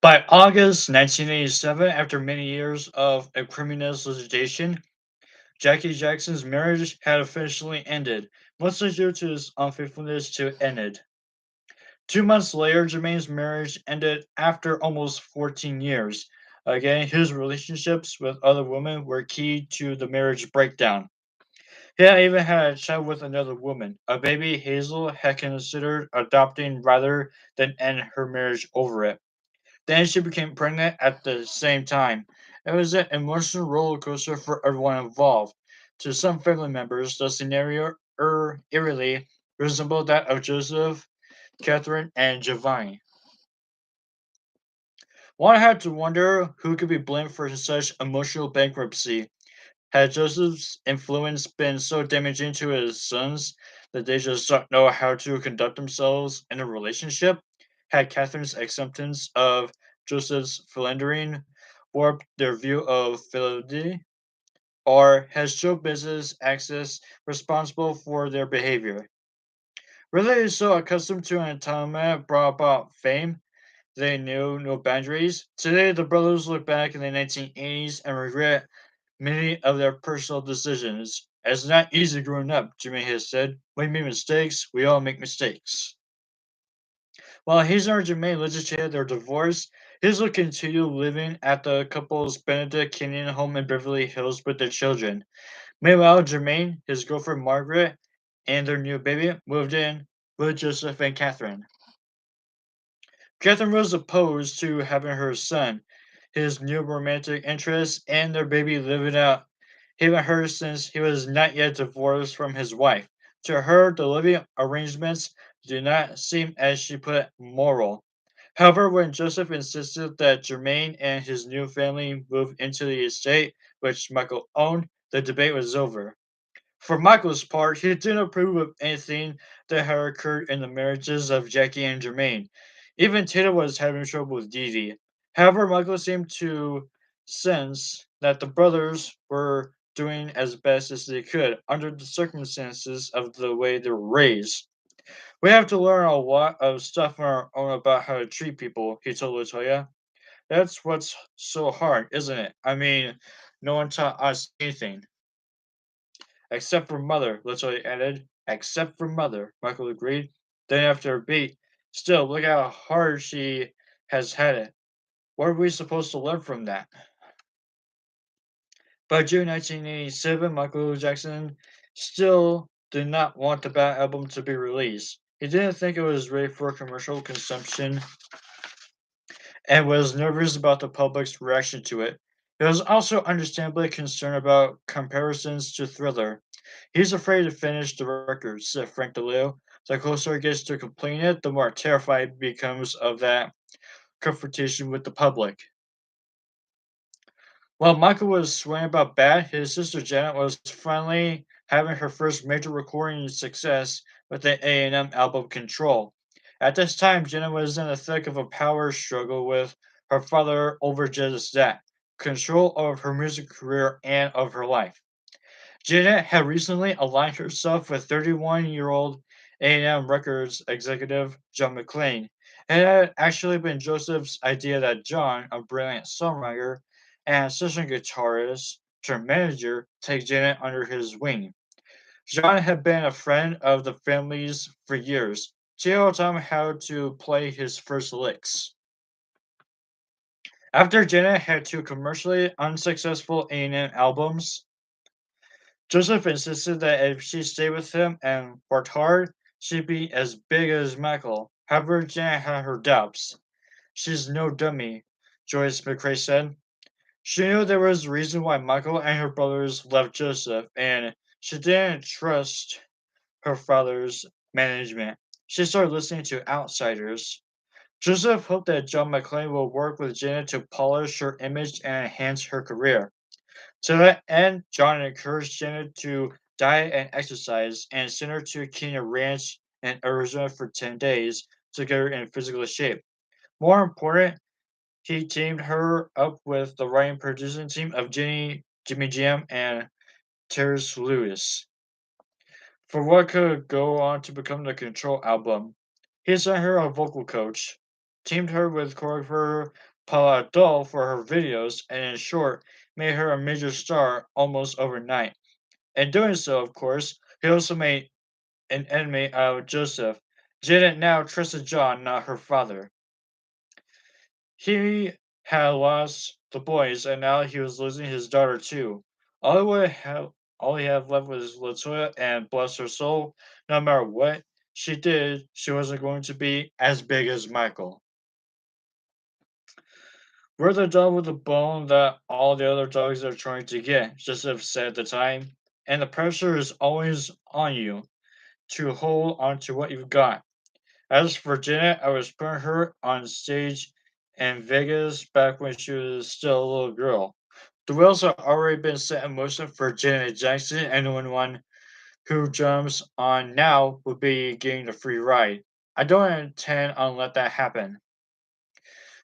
By August 1987, after many years of criminalization, Jackie Jackson's marriage had officially ended, mostly due to his unfaithfulness to Enid. 2 months later, Jermaine's marriage ended after almost 14 years. Again, his relationships with other women were key to the marriage breakdown. He had even had a child with another woman, a baby Hazel had considered adopting rather than end her marriage over it. Then she became pregnant at the same time. It was an emotional roller coaster for everyone involved. To some family members, the scenario eerily resembled that of Joseph, Catherine, and Giovanni. One had to wonder who could be blamed for such emotional bankruptcy. Had Joseph's influence been so damaging to his sons that they just don't know how to conduct themselves in a relationship? Had Catherine's acceptance of Joseph's philandering warped their view of fidelity? Or has show business access responsible for their behavior? Really so accustomed to entitlement brought about fame, they knew no boundaries. Today, the brothers look back in the 1980s and regret many of their personal decisions. It's not easy growing up, Jimmy has said. We make mistakes, we all make mistakes. While Hazel and Jermaine legislated their divorce, Hazel continued living at the couple's Benedict Canyon home in Beverly Hills with their children. Meanwhile, Jermaine, his girlfriend Margaret, and their new baby moved in with Joseph and Catherine. Catherine was opposed to having her son, his new romantic interest, and their baby living out him and her since he was not yet divorced from his wife. To her, the living arrangements do not seem, as she put it, moral. However, when Joseph insisted that Germain and his new family move into the estate which Michael owned, the debate was over. For Michael's part, he didn't approve of anything that had occurred in the marriages of Jackie and Jermaine. Even Tita was having trouble with Dee Dee. However, Michael seemed to sense that the brothers were doing as best as they could under the circumstances of the way they were raised. We have to learn a lot of stuff on our own about how to treat people, he told Latoya. That's what's so hard, isn't it? I mean, no one taught us anything. Except for Mother, Latoya added. Except for Mother, Michael agreed. Then after a beat, still, look how hard she has had it. What are we supposed to learn from that? By June 1987, Michael Jackson still did not want the Bat album to be released. He didn't think it was ready for commercial consumption and was nervous about the public's reaction to it. He was also understandably concerned about comparisons to Thriller. He's afraid to finish the record, said Frank DeLeo. The closer he gets to completing it, the more terrified he becomes of that confrontation with the public. While Michael was swearing about Bad, his sister Janet was finally having her first major recording success with the A&M album Control. At this time, Janet was in the thick of a power struggle with her father over just that control of her music career and of her life. Janet had recently aligned herself with 31-year-old A&M Records executive John McClain. It had actually been Joseph's idea that John, a brilliant songwriter and session guitarist turned manager, take Janet under his wing. John had been a friend of the family's for years. Gio taught him how to play his first licks. After Janet had two commercially unsuccessful A&M albums, Joseph insisted that if she stayed with him and worked hard, she'd be as big as Michael. However, Janet had her doubts. She's no dummy, Joyce McCrae said. She knew there was a reason why Michael and her brothers left Joseph, and she didn't trust her father's management. She started listening to outsiders. Joseph hoped that John McClane would work with Janet to polish her image and enhance her career. To that end, John encouraged Janet to diet and exercise and sent her to Kenya Ranch in Arizona for 10 days to get her in physical shape. More important, he teamed her up with the writing producing team of Jimmy Jam, and Terrence Lewis for what could go on to become the Control album. He sent her a vocal coach, teamed her with choreographer Paula Abdul for her videos, and in short, made her a major star almost overnight. In doing so, of course, he also made an enemy out of Joseph. Janet now trusted John, not her father. He had lost the boys, and now he was losing his daughter too. All he would have, all he had left was Latoya, and bless her soul, no matter what she did, she wasn't going to be as big as Michael. We're the dog with the bone that all the other dogs are trying to get, Joseph said at the time, and the pressure is always on you to hold on to what you've got. As for Janet, I was putting her on stage in Vegas back when she was still a little girl. The wheels had already been set in motion for Janet Jackson, and anyone who jumps on now would be getting a free ride. I don't intend on let that happen.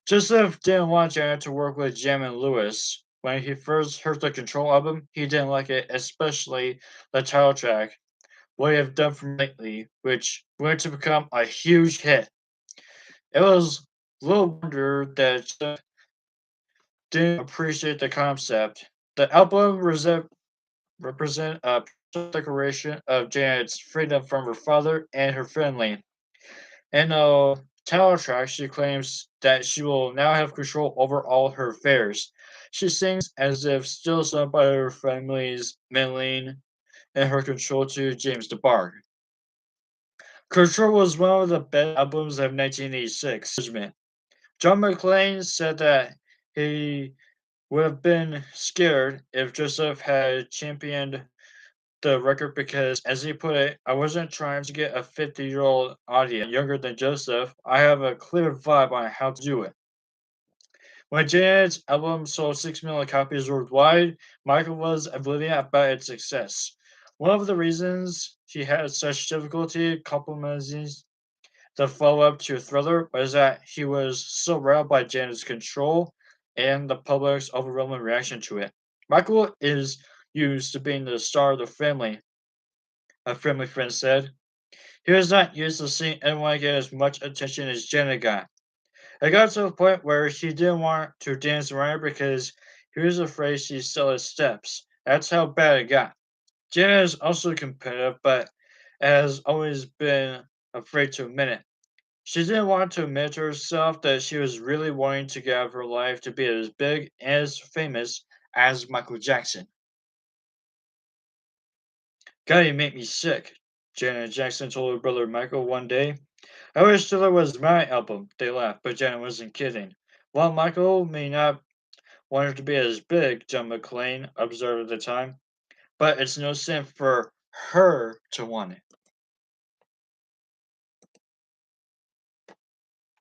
Joseph didn't want Janet to work with Jam and Lewis. When he first heard the Control album, he didn't like it, especially the title track, What You Have Done For Me Lately, which went to become a huge hit. It was little wonder that Jeff didn't appreciate the concept. The album represent a personal declaration of Janet's freedom from her father and her family. In a title track, she claims that she will now have control over all her affairs. She sings as if still sung by her family's Madeline and her control to James DeBarg. Control was one of the best albums of 1986. John McClane said that he would have been scared if Joseph had championed the record because, as he put it, I wasn't trying to get a 50-year-old audience younger than Joseph. I have a clear vibe on how to do it. When Janet's album sold 6 million copies worldwide, Michael was oblivious about its success. One of the reasons he had such difficulty complimenting the follow-up to Thriller was that he was so riled by Janet's control and the public's overwhelming reaction to it. Michael is used to being the star of the family, a family friend said. He was not used to seeing anyone get as much attention as Janet got. It got to the point where he didn't want to dance around her because he was afraid she'd steal his steps. That's how bad it got. Janet is also competitive, but has always been afraid to admit it. She didn't want to admit to herself that she was really wanting to get out of her life to be as big and as famous as Michael Jackson. God, you make me sick, Janet Jackson told her brother Michael one day. I wish Thriller was my album, they laughed, but Janet wasn't kidding. While Michael may not want her to be as big, John McClane observed at the time, but it's no sin for her to want it.